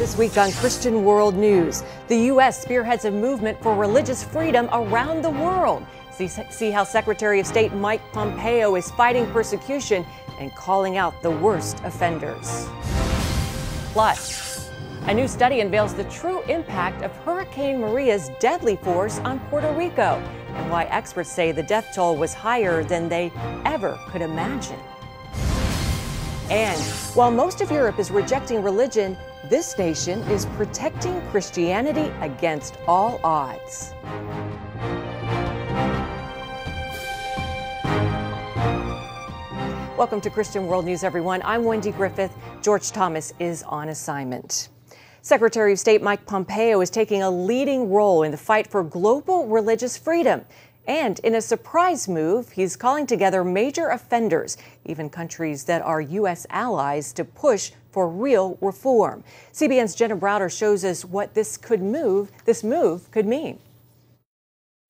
This week on Christian World News, the U.S. spearheads a movement for religious freedom around the world. See how Secretary of State Mike Pompeo is fighting persecution and calling out the worst offenders. Plus, a new study unveils the true impact of Hurricane Maria's deadly force on Puerto Rico and why experts say the death toll was higher than they ever could imagine. And while most of Europe is rejecting religion, this nation is protecting Christianity against all odds. Welcome to Christian World News, everyone. I'm Wendy Griffith. George Thomas is on assignment. Secretary of State Mike Pompeo is taking a leading role in the fight for global religious freedom. And in a surprise move, he's calling together major offenders, even countries that are U.S. allies, to push for real reform. CBN's Jenna Browder shows us what this move could mean.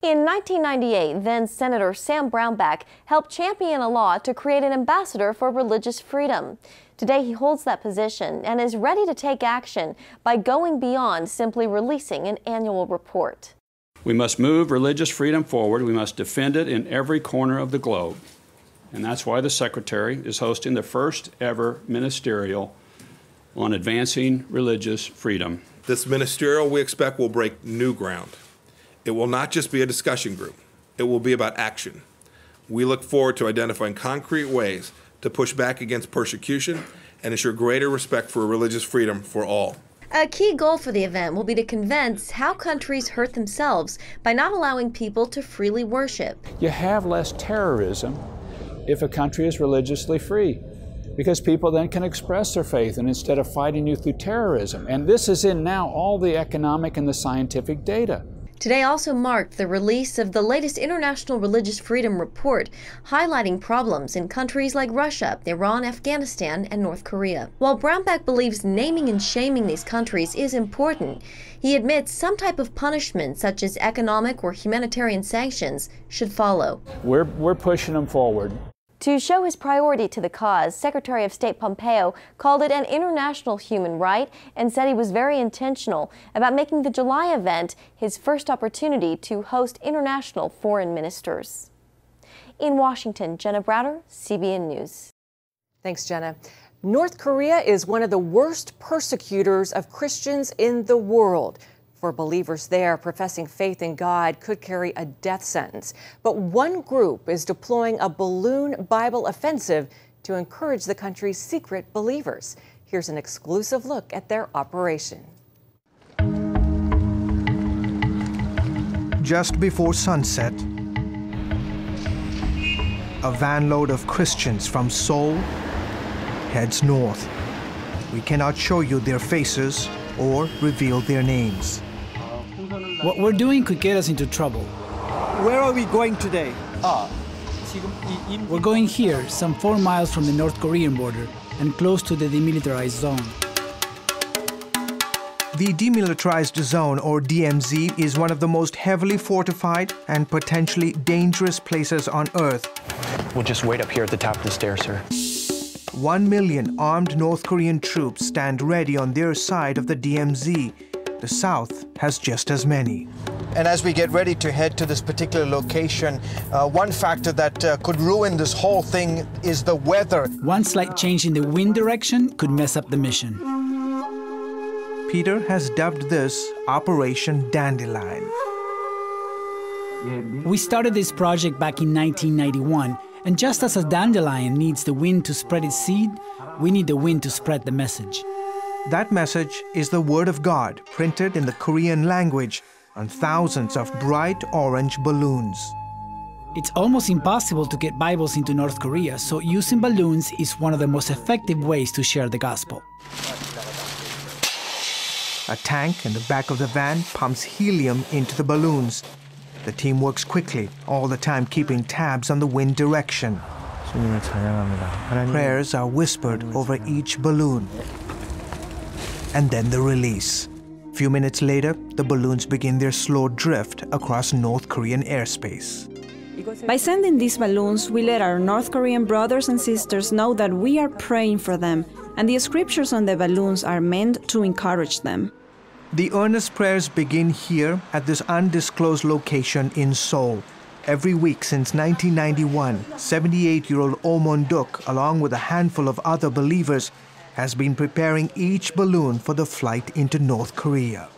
In 1998, then-Senator Sam Brownback helped champion a law to create an ambassador for religious freedom. Today, he holds that position and is ready to take action by going beyond simply releasing an annual report. We must move religious freedom forward. We must defend it in every corner of the globe. And that's why the Secretary is hosting the first ever ministerial on advancing religious freedom. This ministerial, we expect, will break new ground. It will not just be a discussion group. It will be about action. We look forward to identifying concrete ways to push back against persecution and ensure greater respect for religious freedom for all. A key goal for the event will be to convince how countries hurt themselves by not allowing people to freely worship. You have less terrorism if a country is religiously free, because people then can express their faith and instead of fighting you through terrorism. And this is in now all the economic and the scientific data. Today also marked the release of the latest International Religious Freedom Report, highlighting problems in countries like Russia, Iran, Afghanistan, and North Korea. While Brownback believes naming and shaming these countries is important, he admits some type of punishment, such as economic or humanitarian sanctions, should follow. We're pushing them forward. To show his priority to the cause, Secretary of State Pompeo called it an international human right and said he was very intentional about making the July event his first opportunity to host international foreign ministers. In Washington, Jenna Browder, CBN News. Thanks, Jenna. North Korea is one of the worst persecutors of Christians in the world. For believers there, professing faith in God could carry a death sentence. But one group is deploying a balloon Bible offensive to encourage the country's secret believers. Here's an exclusive look at their operation. Just before sunset, a van load of Christians from Seoul heads north. We cannot show you their faces or reveal their names. What we're doing could get us into trouble. Where are we going today? We're going here, some 4 miles from the North Korean border and close to the demilitarized zone. The demilitarized zone, or DMZ, is one of the most heavily fortified and potentially dangerous places on Earth. We'll just wait up here at the top of the stairs, sir. 1 million armed North Korean troops stand ready on their side of the DMZ. The South has just as many. And as we get ready to head to this particular location, one factor that could ruin this whole thing is the weather. One slight change in the wind direction could mess up the mission. Peter has dubbed this Operation Dandelion. We started this project back in 1991, and just as a dandelion needs the wind to spread its seed, we need the wind to spread the message. That message is the Word of God, printed in the Korean language on thousands of bright orange balloons. It's almost impossible to get Bibles into North Korea, so using balloons is one of the most effective ways to share the gospel. A tank in the back of the van pumps helium into the balloons. The team works quickly, all the time keeping tabs on the wind direction. Prayers are whispered over each balloon. And then the release. A few minutes later, the balloons begin their slow drift across North Korean airspace. By sending these balloons, we let our North Korean brothers and sisters know that we are praying for them and the scriptures on the balloons are meant to encourage them. The earnest prayers begin here at this undisclosed location in Seoul. Every week since 1991, 78-year-old Oh Mon-duk, along with a handful of other believers, has been preparing each balloon for the flight into North Korea.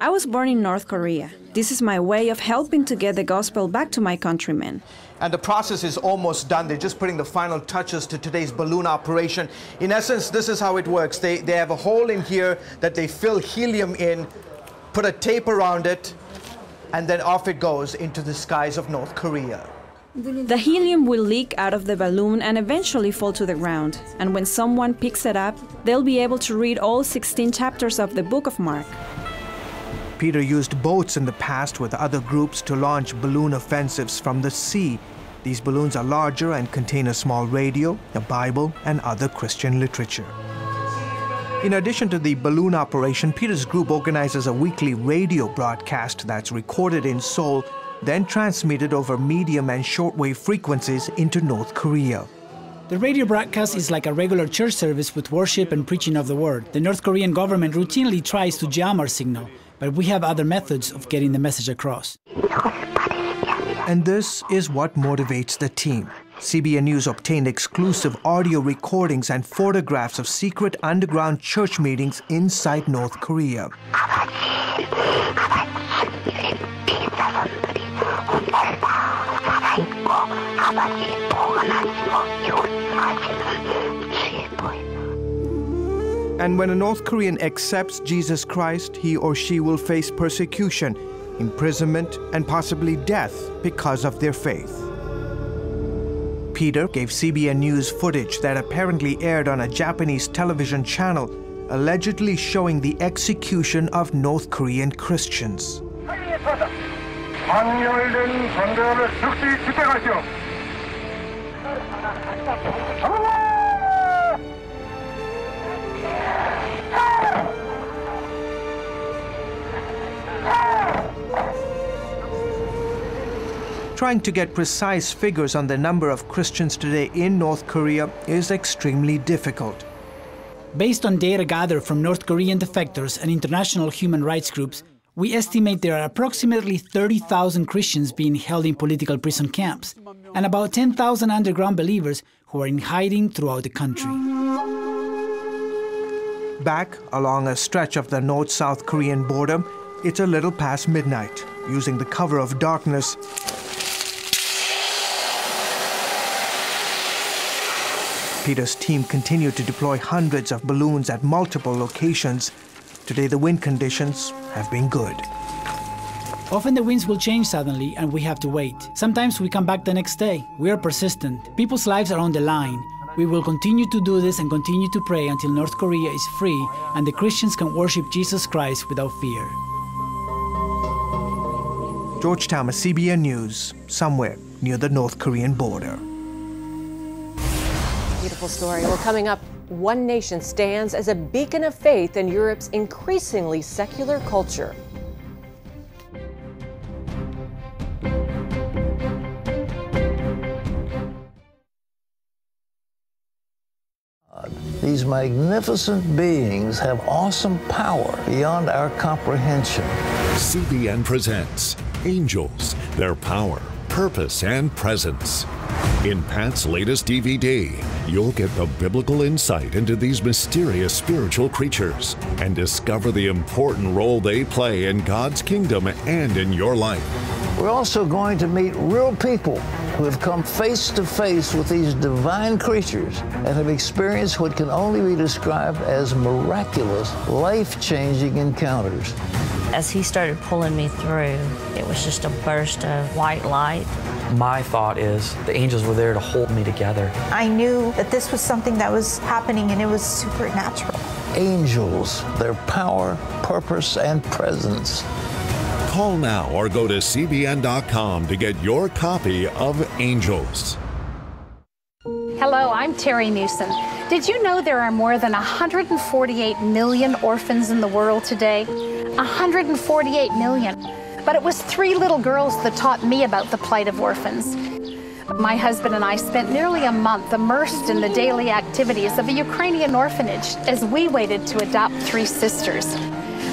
I was born in North Korea. This is my way of helping to get the gospel back to my countrymen. And the process is almost done. They're just putting the final touches to today's balloon operation. In essence, this is how it works. They have a hole in here that they fill helium in, put a tape around it, and then off it goes into the skies of North Korea. The helium will leak out of the balloon and eventually fall to the ground. And when someone picks it up, they'll be able to read all 16 chapters of the Book of Mark. Peter used boats in the past with other groups to launch balloon offensives from the sea. These balloons are larger and contain a small radio, a Bible, and other Christian literature. In addition to the balloon operation, Peter's group organizes a weekly radio broadcast that's recorded in Seoul, then transmitted over medium and shortwave frequencies into North Korea. The radio broadcast is like a regular church service with worship and preaching of the word. The North Korean government routinely tries to jam our signal, but we have other methods of getting the message across. And this is what motivates the team. CBN News obtained exclusive audio recordings and photographs of secret underground church meetings inside North Korea. And when a North Korean accepts Jesus Christ, he or she will face persecution, imprisonment, and possibly death because of their faith. Peter gave CBN News footage that apparently aired on a Japanese television channel, allegedly showing the execution of North Korean Christians. Trying to get precise figures on the number of Christians today in North Korea is extremely difficult. Based on data gathered from North Korean defectors and international human rights groups, we estimate there are approximately 30,000 Christians being held in political prison camps, and about 10,000 underground believers who are in hiding throughout the country. Back along a stretch of the North-South Korean border, it's a little past midnight. Using the cover of darkness, Peter's team continued to deploy hundreds of balloons at multiple locations. Today, the wind conditions have been good. Often the winds will change suddenly and we have to wait. Sometimes we come back the next day. We are persistent. People's lives are on the line. We will continue to do this and continue to pray until North Korea is free and the Christians can worship Jesus Christ without fear. George Thomas, CBN News, somewhere near the North Korean border. Beautiful story. Well, coming up, one nation stands as a beacon of faith in Europe's increasingly secular culture. These magnificent beings have awesome power beyond our comprehension. CBN presents Angels, Their Power, Purpose, and Presence. In Pat's latest DVD, you'll get the biblical insight into these mysterious spiritual creatures and discover the important role they play in God's kingdom and in your life. We're also going to meet real people who have come face to face with these divine creatures and have experienced what can only be described as miraculous, life-changing encounters. As he started pulling me through, it was just a burst of white light. My thought is the angels were there to hold me together. I knew that this was something that was happening and it was supernatural. Angels, their power, purpose, and presence. Call now or go to CBN.com to get your copy of Angels. Hello, I'm Terry Newsom. Did you know there are more than 148 million orphans in the world today? 148 million. But it was 3 little girls that taught me about the plight of orphans. My husband and I spent nearly a month immersed in the daily activities of a Ukrainian orphanage as we waited to adopt 3 sisters.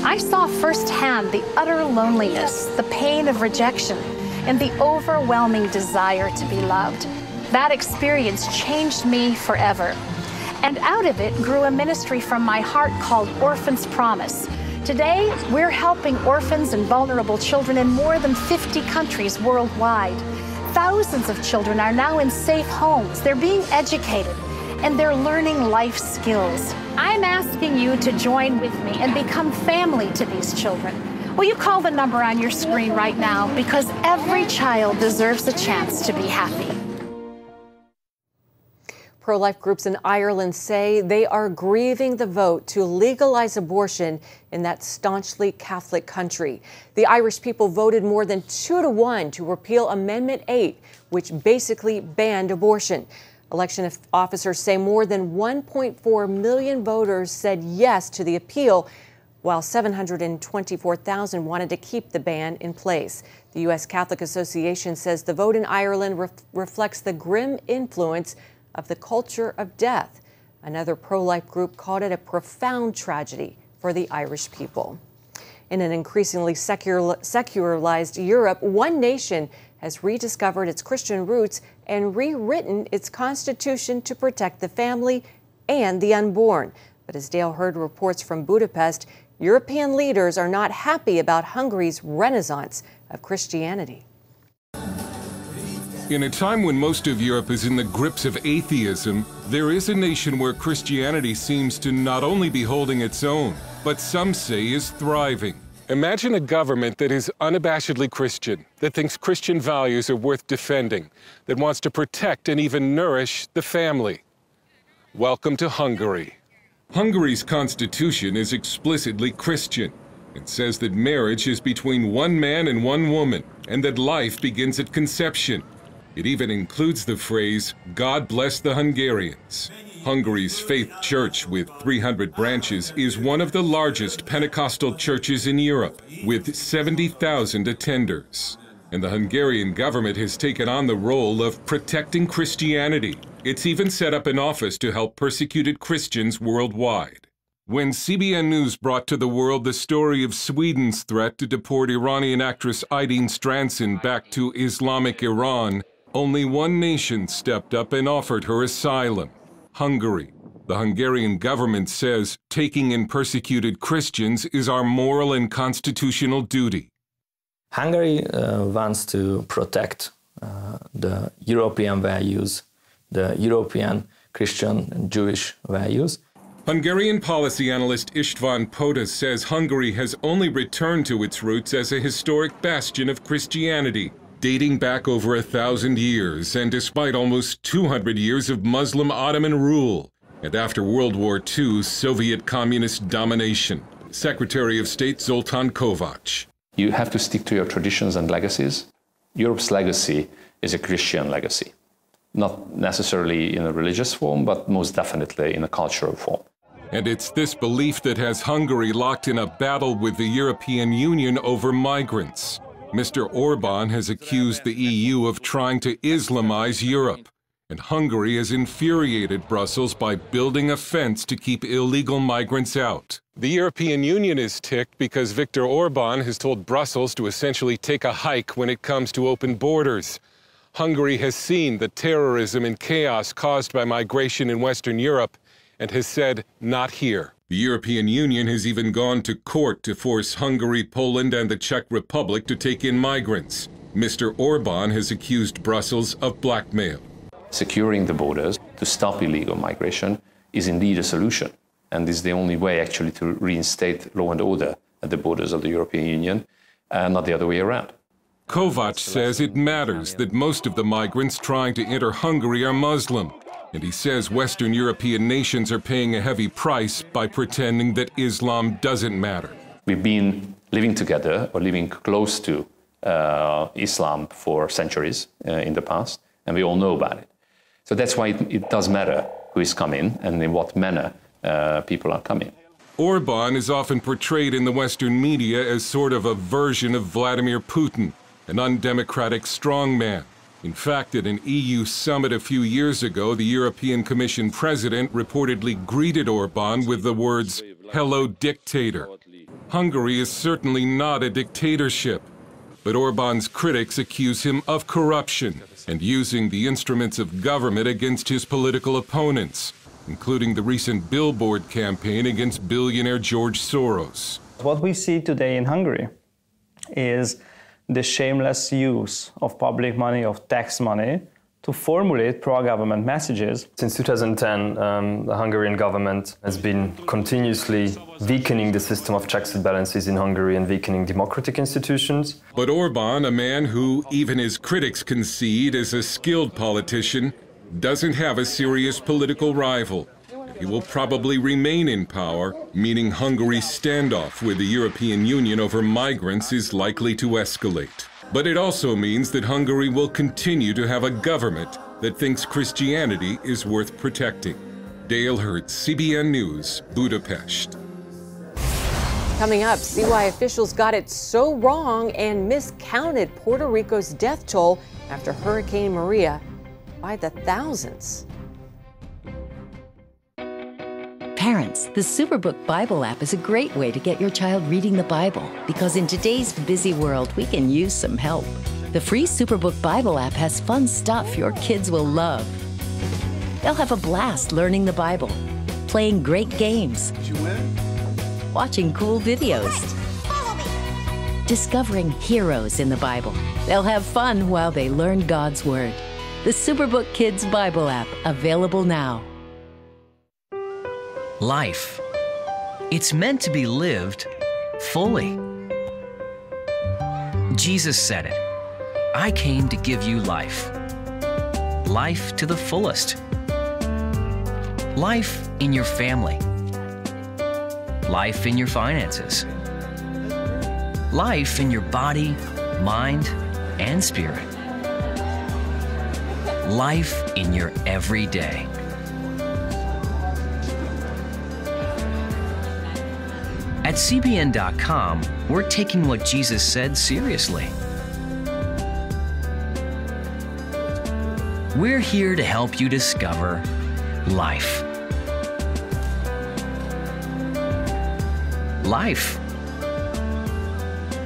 I saw firsthand the utter loneliness, the pain of rejection, and the overwhelming desire to be loved. That experience changed me forever. And out of it grew a ministry from my heart called Orphans Promise. Today, we're helping orphans and vulnerable children in more than 50 countries worldwide. Thousands of children are now in safe homes. They're being educated, and they're learning life skills. I'm asking you to join with me and become family to these children. Will you call the number on your screen right now? Because every child deserves a chance to be happy. Pro-life groups in Ireland say they are grieving the vote to legalize abortion in that staunchly Catholic country. The Irish people voted more than 2-1 to repeal Amendment 8, which basically banned abortion. Election officers say more than 1.4 million voters said yes to the appeal, while 724,000 wanted to keep the ban in place. The U.S. Catholic Association says the vote in Ireland reflects the grim influence of the culture of death. Another pro-life group called it a profound tragedy for the Irish people. In an increasingly secularized Europe, one nation has rediscovered its Christian roots and rewritten its constitution to protect the family and the unborn. But as Dale Hurd reports from Budapest, European leaders are not happy about Hungary's renaissance of Christianity. In a time when most of Europe is in the grips of atheism, there is a nation where Christianity seems to not only be holding its own, but some say is thriving. Imagine a government that is unabashedly Christian, that thinks Christian values are worth defending, that wants to protect and even nourish the family. Welcome to Hungary. Hungary's constitution is explicitly Christian and says that marriage is between one man and one woman, and that life begins at conception. It even includes the phrase, God bless the Hungarians. Hungary's faith church, with 300 branches, is one of the largest Pentecostal churches in Europe, with 70,000 attenders. And the Hungarian government has taken on the role of protecting Christianity. It's even set up an office to help persecuted Christians worldwide. When CBN News brought to the world the story of Sweden's threat to deport Iranian actress Aydin Stranson back to Islamic Iran, only one nation stepped up and offered her asylum: Hungary. The Hungarian government says taking in persecuted Christians is our moral and constitutional duty. Hungary wants to protect the European values, the European Christian and Jewish values. Hungarian policy analyst István Poda says Hungary has only returned to its roots as a historic bastion of Christianity, dating back over 1,000 years, and despite almost 200 years of Muslim Ottoman rule, and after World War II, Soviet communist domination. Secretary of State Zoltán Kovács. You have to stick to your traditions and legacies. Europe's legacy is a Christian legacy, not necessarily in a religious form, but most definitely in a cultural form. And it's this belief that has Hungary locked in a battle with the European Union over migrants. Mr. Orbán has accused the EU of trying to Islamize Europe, and Hungary has infuriated Brussels by building a fence to keep illegal migrants out. The European Union is ticked because Viktor Orbán has told Brussels to essentially take a hike when it comes to open borders. Hungary has seen the terrorism and chaos caused by migration in Western Europe and has said, not here. The European Union has even gone to court to force Hungary, Poland, and the Czech Republic to take in migrants. Mr. Orbán has accused Brussels of blackmail. Securing the borders to stop illegal migration is indeed a solution, and is the only way actually to reinstate law and order at the borders of the European Union, not the other way around. Kovács says it matters that most of the migrants trying to enter Hungary are Muslim. And he says Western European nations are paying a heavy price by pretending that Islam doesn't matter. We've been living together or living close to Islam for centuries in the past, and we all know about it. So that's why it does matter who is coming and in what manner people are coming. Orbán is often portrayed in the Western media as sort of a version of Vladimir Putin, an undemocratic strongman. In fact, at an EU summit a few years ago, the European Commission president reportedly greeted Orban with the words, "Hello, dictator." Hungary is certainly not a dictatorship, but Orban's critics accuse him of corruption and using the instruments of government against his political opponents, including the recent billboard campaign against billionaire George Soros. What we see today in Hungary is the shameless use of public money, of tax money, to formulate pro-government messages. Since 2010, the Hungarian government has been continuously weakening the system of checks and balances in Hungary and weakening democratic institutions. But Orban, a man who even his critics concede is a skilled politician, doesn't have a serious political rival. He will probably remain in power, meaning Hungary's standoff with the European Union over migrants is likely to escalate. But it also means that Hungary will continue to have a government that thinks Christianity is worth protecting. Dale Hurd, CBN News, Budapest. Coming up, see why officials got it so wrong and miscounted Puerto Rico's death toll after Hurricane Maria by the thousands. Parents, the Superbook Bible app is a great way to get your child reading the Bible because in today's busy world, we can use some help. The free Superbook Bible app has fun stuff your kids will love. They'll have a blast learning the Bible, playing great games, watching cool videos, discovering heroes in the Bible. They'll have fun while they learn God's Word. The Superbook Kids Bible app, available now. Life. It's meant to be lived fully. Jesus said it. I came to give you life. Life to the fullest. Life in your family. Life in your finances. Life in your body, mind, and spirit. Life in your everyday. At CBN.com, we're taking what Jesus said seriously. We're here to help you discover life. Life.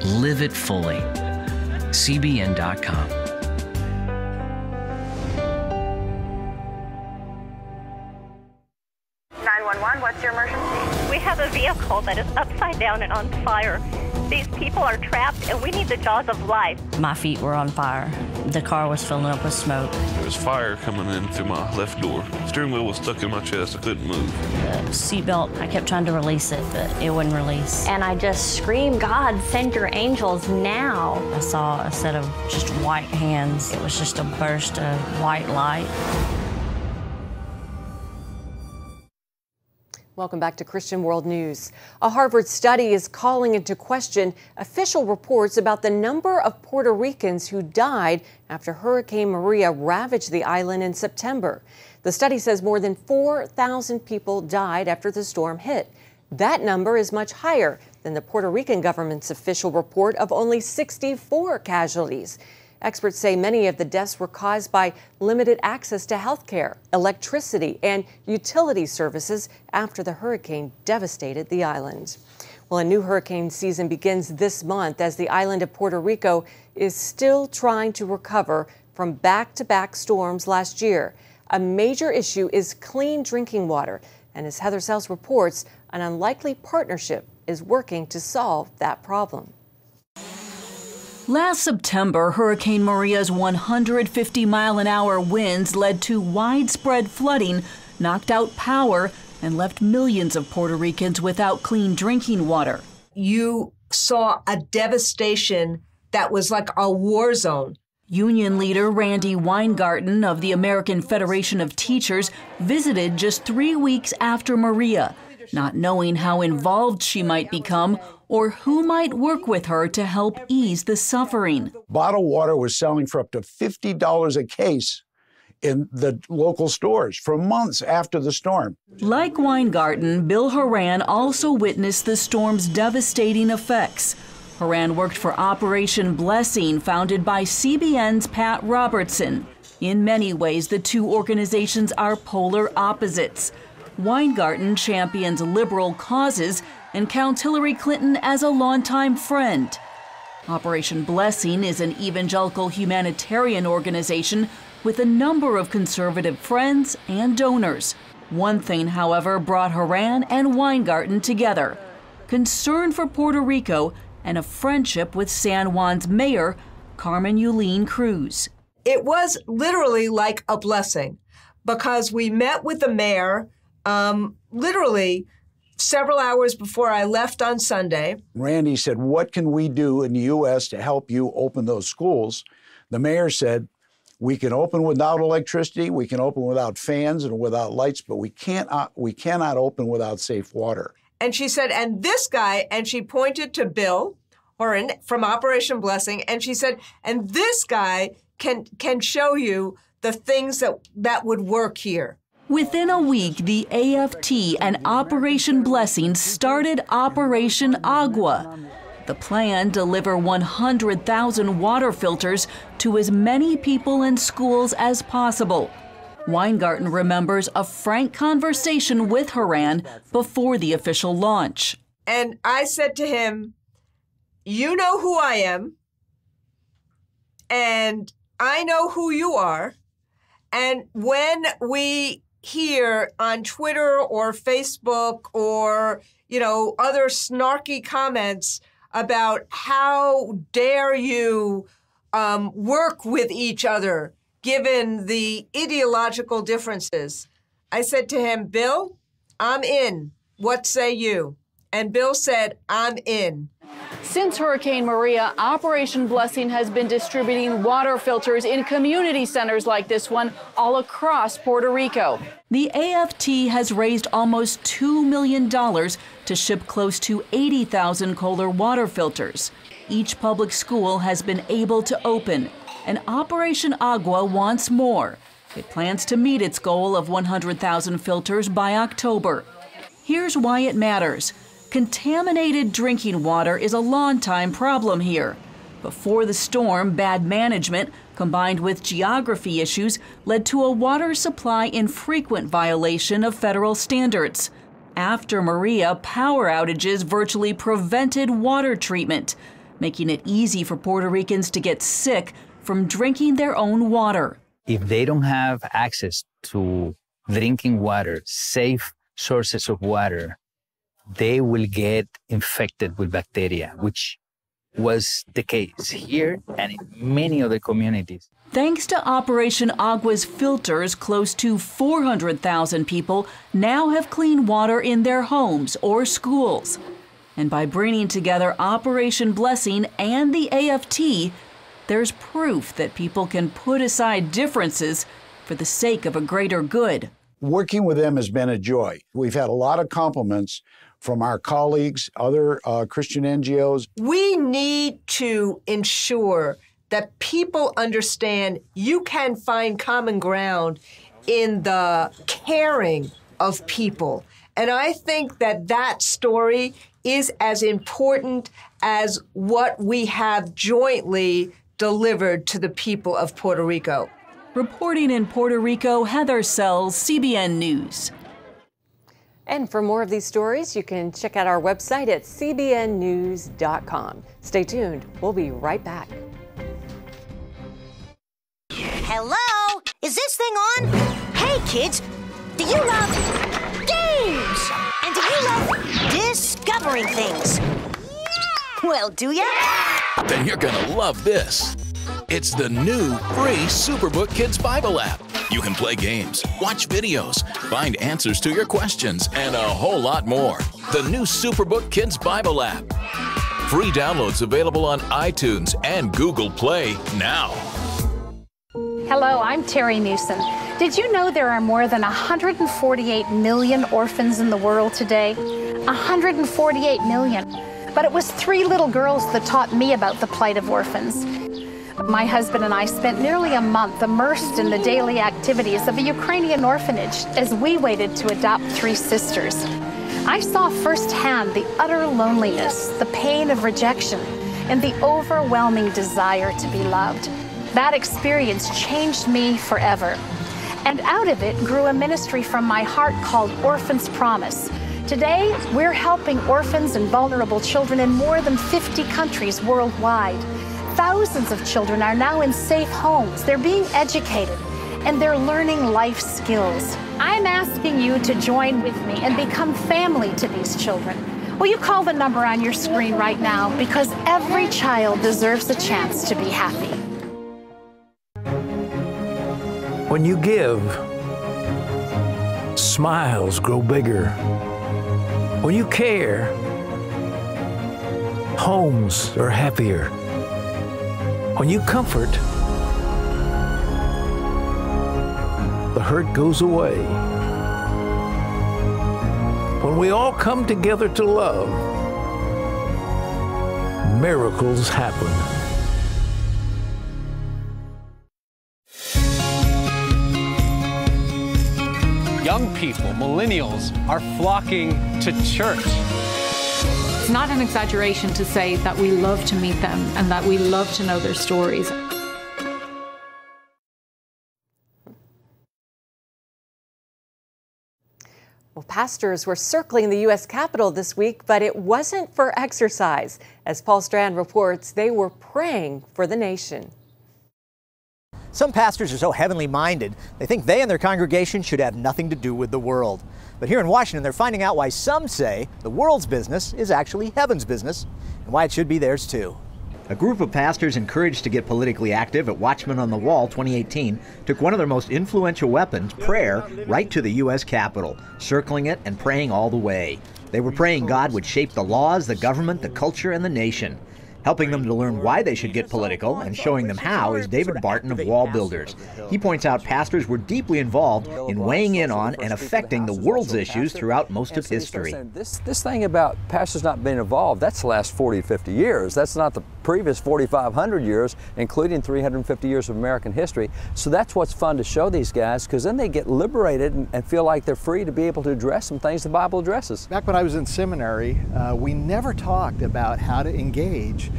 Live it fully. CBN.com. What's your emergency? We have a vehicle that is upside down and on fire. These people are trapped and we need the jaws of life. My feet were on fire. The car was filling up with smoke. There was fire coming in through my left door. The steering wheel was stuck in my chest. I couldn't move. The seatbelt, I kept trying to release it, but it wouldn't release. And I just screamed, God, send your angels now. I saw a set of just white hands. It was just a burst of white light. Welcome back to Christian World News. A Harvard study is calling into question official reports about the number of Puerto Ricans who died after Hurricane Maria ravaged the island in September. The study says more than 4,000 people died after the storm hit. That number is much higher than the Puerto Rican government's official report of only 64 casualties. Experts say many of the deaths were caused by limited access to health care, electricity, and utility services after the hurricane devastated the island. Well, a new hurricane season begins this month as the island of Puerto Rico is still trying to recover from back-to-back storms last year. A major issue is clean drinking water, and as Heather Sells reports, an unlikely partnership is working to solve that problem. Last September, Hurricane Maria's 150-mile-an-hour winds led to widespread flooding, knocked out power, and left millions of Puerto Ricans without clean drinking water. You saw a devastation that was like a war zone. Union leader Randy Weingarten of the American Federation of Teachers visited just 3 weeks after Maria, not knowing how involved she might become or who might work with her to help ease the suffering. Bottled water was selling for up to $50 a case in the local stores for months after the storm. Like Weingarten, Bill Horan also witnessed the storm's devastating effects. Haran worked for Operation Blessing, founded by CBN's Pat Robertson. In many ways, the two organizations are polar opposites. Weingarten champions liberal causes and counts Hillary Clinton as a longtime friend. Operation Blessing is an evangelical humanitarian organization with a number of conservative friends and donors. One thing, however, brought Haran and Weingarten together: concern for Puerto Rico and a friendship with San Juan's mayor, Carmen Yulín Cruz. It was literally like a blessing because we met with the mayor literally several hours before I left on Sunday. Randy said, what can we do in the U.S. to help you open those schools? The mayor said, we can open without electricity, we can open without fans and without lights, but we cannot open without safe water. And she said, and this guy, and she pointed to Bill Horan from Operation Blessing, and she said, and this guy can show you the things that would work here. Within a week, the AFT and Operation Blessing started Operation Agua. The plan: deliver 100,000 water filters to as many people and schools as possible. Weingarten remembers a frank conversation with Haran before the official launch. And I said to him, you know who I am, and I know who you are, and when we hear on Twitter or Facebook or, other snarky comments about how dare you work with each other given the ideological differences, I said to him, Bill, I'm in. What say you? And Bill said, I'm in. Since Hurricane Maria, Operation Blessing has been distributing water filters in community centers like this one all across Puerto Rico. The AFT has raised almost $2 million to ship close to 80,000 Kohler water filters. Each public school has been able to open, and Operation Agua wants more. It plans to meet its goal of 100,000 filters by October. Here's why it matters. Contaminated drinking water is a long-time problem here. Before the storm, bad management, combined with geography issues, led to a water supply in frequent violation of federal standards. After Maria, power outages virtually prevented water treatment, making it easy for Puerto Ricans to get sick from drinking their own water. If they don't have access to drinking water, safe sources of water, they will get infected with bacteria, which was the case here and in many other communities. Thanks to Operation Agua's filters, close to 400,000 people now have clean water in their homes or schools. And by bringing together Operation Blessing and the AFT, there's proof that people can put aside differences for the sake of a greater good. Working with them has been a joy. We've had a lot of compliments from our colleagues, other Christian NGOs. We need to ensure that people understand you can find common ground in the caring of people. And I think that story is as important as what we have jointly delivered to the people of Puerto Rico. Reporting in Puerto Rico, Heather Sells, CBN News. And for more of these stories, you can check out our website at cbnnews.com. Stay tuned. We'll be right back. Hello? Is this thing on? Hey, kids, do you love games? And do you love discovering things? Well, do ya? Then you're gonna love this. It's the new free Superbook Kids Bible app. You can play games, watch videos, find answers to your questions, and a whole lot more. The new Superbook Kids Bible app. Free downloads available on iTunes and Google Play now. Hello, I'm Terry Newsom. Did you know there are more than 148 million orphans in the world today? 148 million. But it was 3 little girls that taught me about the plight of orphans. My husband and I spent nearly a month immersed in the daily activities of a Ukrainian orphanage as we waited to adopt 3 sisters. I saw firsthand the utter loneliness, the pain of rejection, and the overwhelming desire to be loved. That experience changed me forever. And out of it grew a ministry from my heart called Orphans Promise. Today, we're helping orphans and vulnerable children in more than 50 countries worldwide. Thousands of children are now in safe homes. They're being educated, and they're learning life skills. I'm asking you to join with me and become family to these children. Will you call the number on your screen right now? Because every child deserves a chance to be happy. When you give, smiles grow bigger. When you care, homes are happier. When you comfort, the hurt goes away. When we all come together to love, miracles happen. Young people, millennials, are flocking to church. It's not an exaggeration to say that we love to meet them and that we love to know their stories. Well, pastors were circling the U.S. Capitol this week, but it wasn't for exercise. As Paul Strand reports, they were praying for the nation. Some pastors are so heavenly minded, they think they and their congregation should have nothing to do with the world. But here in Washington, they're finding out why some say the world's business is actually heaven's business, and why it should be theirs too. A group of pastors encouraged to get politically active at Watchmen on the Wall 2018 took one of their most influential weapons, prayer, right to the U.S. Capitol, circling it and praying all the way. They were praying God would shape the laws, the government, the culture, and the nation. Helping them to learn why they should get political and showing them how is David Barton of Wall Builders. He points out pastors were deeply involved in weighing in on and affecting the world's issues throughout most of history. This thing about pastors not being involved, that's the last 40 to 50 years. That's not the previous 4,500 years, including 350 years of American history. So that's what's fun to show these guys, because then they get liberated and feel like they're free to be able to address some things the Bible addresses. Back when I was in seminary, we never talked about how to engage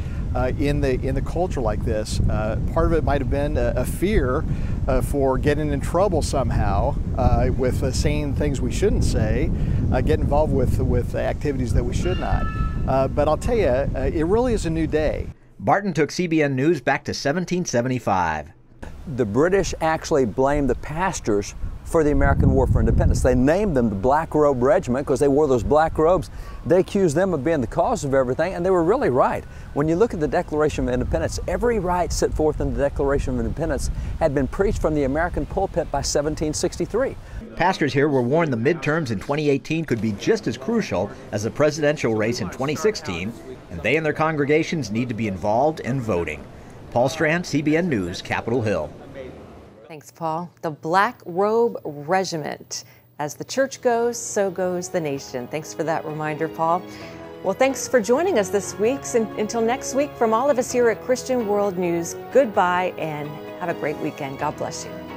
in the culture like this. Part of it might have been a fear for getting in trouble somehow with saying things we shouldn't say, get involved with activities that we should not. But I'll tell you, it really is a new day. Barton took CBN News back to 1775. The British actually blamed the pastors for the American War for Independence. They named them the Black Robe Regiment because they wore those black robes. They accused them of being the cause of everything, and they were really right. When you look at the Declaration of Independence, every right set forth in the Declaration of Independence had been preached from the American pulpit by 1763. Pastors here were warned the midterms in 2018 could be just as crucial as the presidential race in 2016, and they and their congregations need to be involved in voting. Paul Strand, CBN News, Capitol Hill. Thanks, Paul. The Black Robe Regiment. As the church goes, so goes the nation. Thanks for that reminder, Paul. Well, thanks for joining us this week. Until next week, from all of us here at Christian World News, goodbye and have a great weekend. God bless you.